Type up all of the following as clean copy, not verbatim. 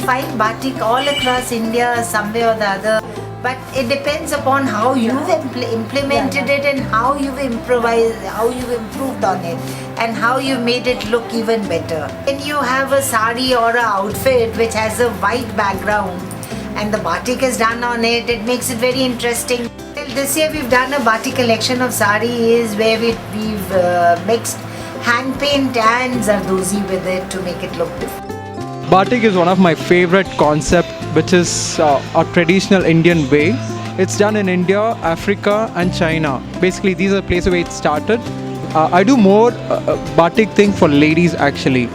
find batik all across India some way or the other, but it depends upon how you've implemented it and how you've improvised, how you've improved on it and how you've made it look even better. When you have a sari or an outfit which has a white background and the batik is done on it, it makes it very interesting. This year we've done a batik collection of saris where we've mixed hand paint and zardozi with it to make it look different. Batik is one of my favorite concepts, which is a traditional Indian way. It's done in India, Africa and China. Basically, these are places where it started. I do more batik thing for ladies actually.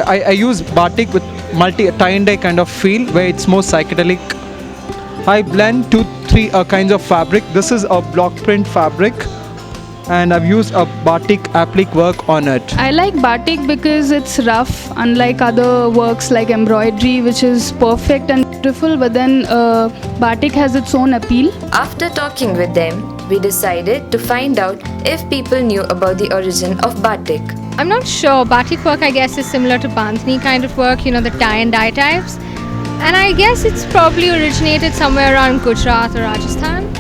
I use batik with tie-and-dye kind of feel where it's more psychedelic. I blend 2-3 kinds of fabric. This is a block print fabric and I've used a batik applique work on it. I like batik because it's rough, unlike other works like embroidery, which is perfect and beautiful, but then batik has its own appeal. After talking with them, we decided to find out if people knew about the origin of batik. I'm not sure. Batik work, I guess, is similar to bandhani kind of work, the tie and dye types. And I guess it's probably originated somewhere around Gujarat or Rajasthan.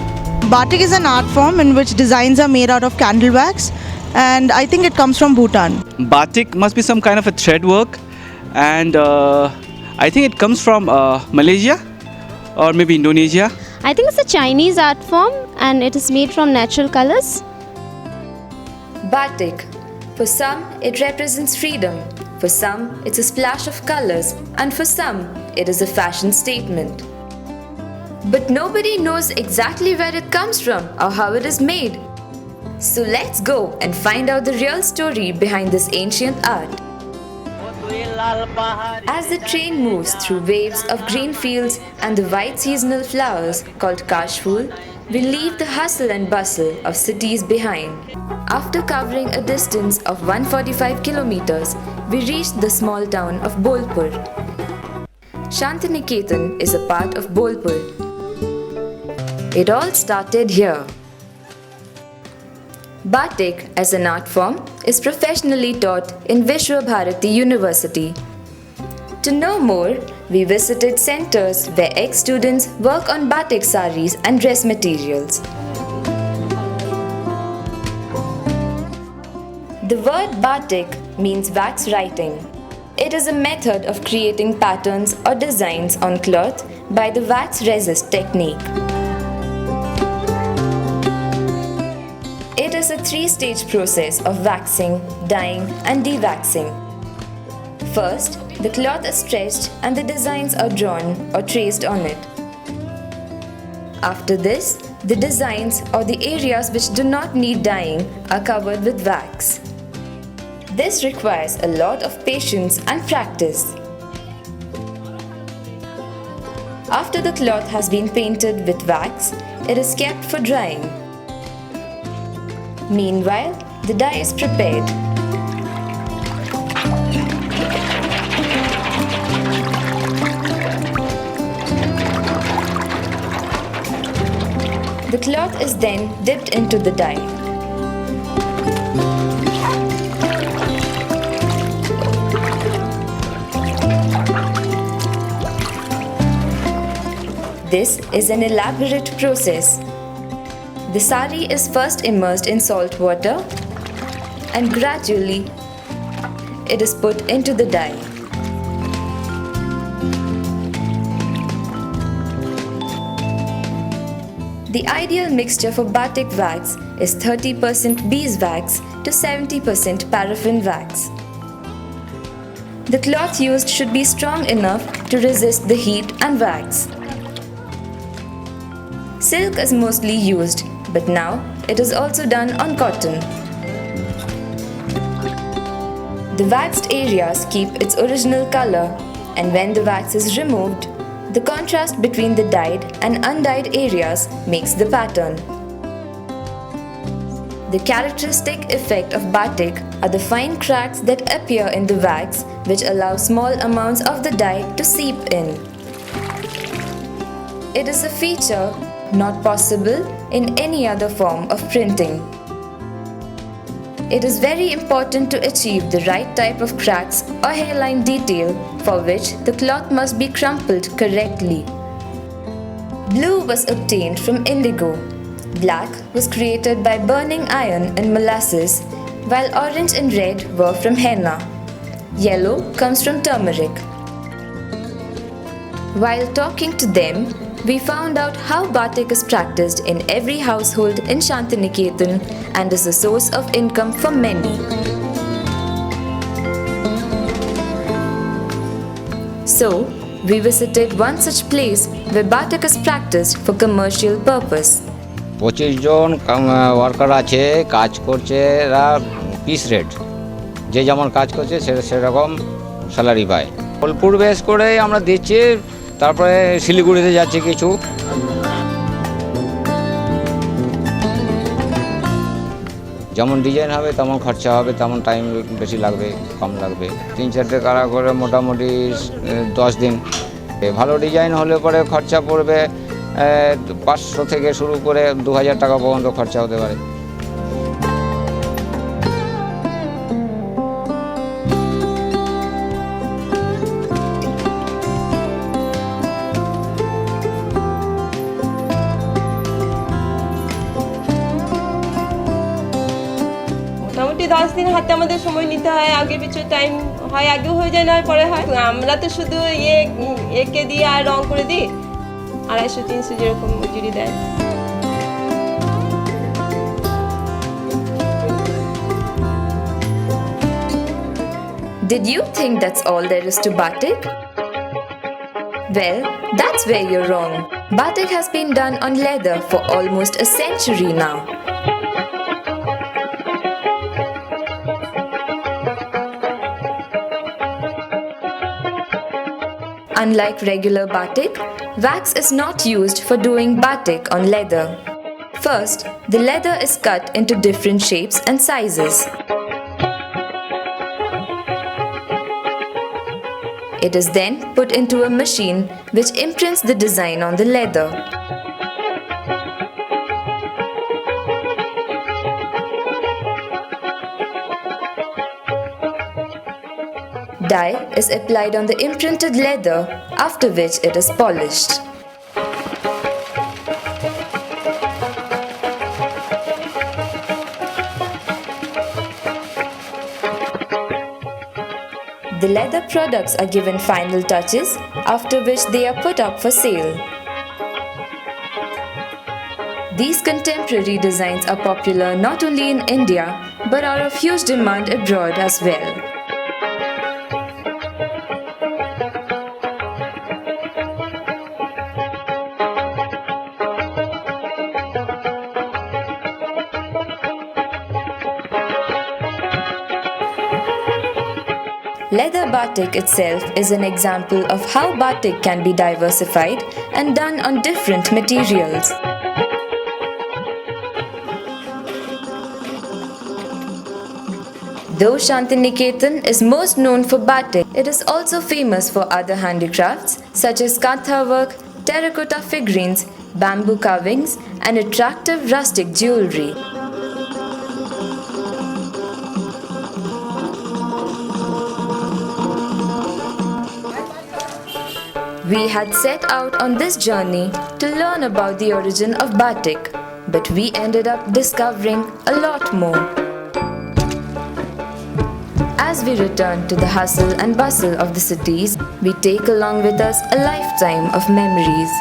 Batik is an art form in which designs are made out of candle wax, and I think it comes from Bhutan. Batik must be some kind of a thread work, and I think it comes from Malaysia or maybe Indonesia. I think it's a Chinese art form and it is made from natural colors. Batik. For some, it represents freedom. For some, it's a splash of colors. And for some, it is a fashion statement. But nobody knows exactly where it comes from or how it is made. So let's go and find out the real story behind this ancient art. As the train moves through waves of green fields and the white seasonal flowers called kashful, we leave the hustle and bustle of cities behind. After covering a distance of 145 kilometers, we reached the small town of Bolpur. Shantiniketan is a part of Bolpur. It all started here. Batik as an art form is professionally taught in Vishwa Bharati University. To know more, we visited centers where ex-students work on batik saris and dress materials. The word batik means wax writing. It is a method of creating patterns or designs on cloth by the wax resist technique. It is a three-stage process of waxing, dyeing and dewaxing. First, the cloth is stretched and the designs are drawn or traced on it. After this, the designs or the areas which do not need dyeing are covered with wax. This requires a lot of patience and practice. After the cloth has been painted with wax, it is kept for drying. Meanwhile, the dye is prepared. The cloth is then dipped into the dye. This is an elaborate process. The sari is first immersed in salt water and gradually it is put into the dye. The ideal mixture for batik wax is 30% beeswax to 70% paraffin wax. The cloth used should be strong enough to resist the heat and wax. Silk is mostly used, but now it is also done on cotton. The waxed areas keep its original color, and when the wax is removed, the contrast between the dyed and undyed areas makes the pattern. The characteristic effect of batik are the fine cracks that appear in the wax, which allow small amounts of the dye to seep in. It is a feature not possible in any other form of printing. It is very important to achieve the right type of cracks or hairline detail, for which the cloth must be crumpled correctly. Blue was obtained from indigo. Black was created by burning iron in molasses, while orange and red were from henna. Yellow comes from turmeric. While talking to them, we found out how Batik is practiced in every household in Shantiniketan and is a source of income for many. So, we visited one such place where Batik is practiced for commercial purpose. 25 জন worker আছে, কাজ করছে, এরা piece rate, যে যেমন কাজ করছে সেরকম স্যালারি পায়। বোলপুর বেস করে আমরা দিচ্ছি, তারপরে শিলিগুড়িতে যাচ্ছে কিছু। যেমন ডিজাইন হবে তেমন খরচা হবে, তেমন টাইম বেশি লাগবে কম লাগবে। 3-4টে কারা করে মোটামুটি 10 দিন। ভালো ডিজাইন হলে পরে খরচা পড়বে 500 থেকে শুরু করে 2000 টাকা পর্যন্ত খরচা হতে পারে। মোটামুটি 10 দিন হাতে আমাদের সময় নিতে হয়, আগে পিছু টাইম হয়, আগেও হয়ে যায় না পরে হয়। আমরা তো শুধু একে দিয়ে আর রং করে দিই, 250-300 যেরকম মজুরি দেয়। Did you think that's all there is to Batik? Well, that's where you're wrong. Batik has been done on leather for almost a century now. Unlike regular batik, wax is not used for doing batik on leather. First, the leather is cut into different shapes and sizes. It is then put into a machine which imprints the design on the leather. Dye is applied on the imprinted leather, after which it is polished. The leather products are given final touches, after which they are put up for sale. These contemporary designs are popular not only in India but are of huge demand abroad as well. Leather batik itself is an example of how batik can be diversified and done on different materials. Though Shantiniketan is most known for batik, it is also famous for other handicrafts such as kantha work, terracotta figurines, bamboo carvings, and attractive rustic jewelry. We had set out on this journey to learn about the origin of batik, but we ended up discovering a lot more. As we return to the hustle and bustle of the cities, we take along with us a lifetime of memories.